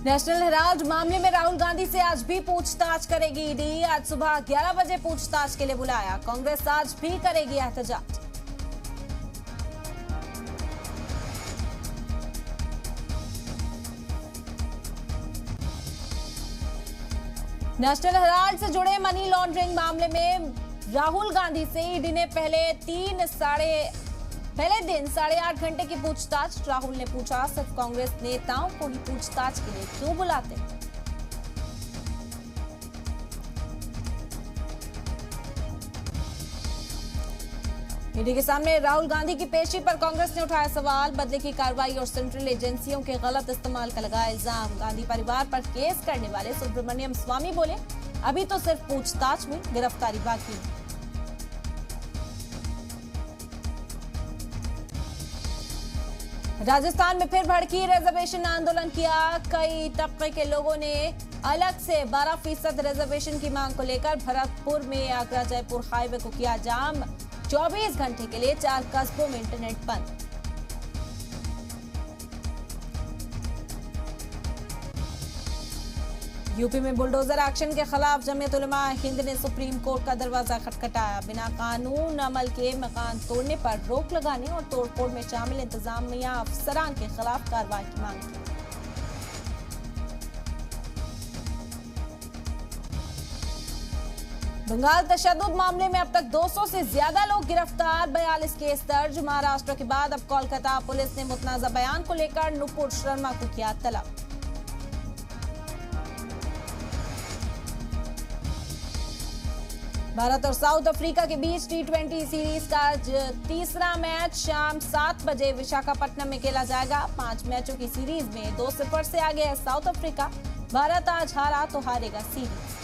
National Herald मामले में राहुल गांधी से आज भी पूछताछ करेगी ईडी। आज सुबह 11 बजे पूछताछ के लिए बुलाया। कांग्रेस आज भी करेगी एहतजाज। नेशनल हेराल्ड से जुड़े मनी लॉन्ड्रिंग मामले में राहुल गांधी से ईडी ने पहले दिन 8.5 घंटे की पूछताछ। राहुल ने पूछा, सिर्फ कांग्रेस नेताओं को ही पूछताछ के लिए क्यों बुलाते? ईडी के सामने राहुल गांधी की पेशी पर कांग्रेस ने उठाया सवाल। बदले की कार्रवाई और सेंट्रल एजेंसियों के गलत इस्तेमाल का लगाया इल्जाम। गांधी परिवार पर केस करने वाले सुब्रमण्यम स्वामी बोले, अभी तो सिर्फ पूछताछ में, गिरफ्तारी बाकी है। राजस्थान में फिर भड़की रिजर्वेशन आंदोलन किया। कई तबके के लोगों ने अलग से 12% रिजर्वेशन की मांग को लेकर भरतपुर में आगरा जयपुर हाईवे को किया जाम। 24 घंटे के लिए 4 कस्बों में इंटरनेट बंद। यूपी में बुलडोजर एक्शन के खिलाफ जमीयत उलमा हिंद ने सुप्रीम कोर्ट का दरवाजा खटखटाया। बिना कानून अमल के मकान तोड़ने पर रोक लगाने और तोड़फोड़ में शामिल इंतजामिया अफसरान के खिलाफ कार्रवाई की मांग की। बंगाल तशद्दुद मामले में अब तक 200 से ज्यादा लोग गिरफ्तार, 42 केस दर्ज। महाराष्ट्र के बाद अब कोलकाता पुलिस ने मुतनाज़ा बयान को लेकर नुपुर शर्मा को किया तलब। भारत और साउथ अफ्रीका के बीच T20 सीरीज का आज तीसरा मैच शाम 7 बजे विशाखापट्टनम में खेला जाएगा। 5 मैचों की सीरीज में 2-0 से आगे है साउथ अफ्रीका। भारत आज हारा तो हारेगा सीरीज।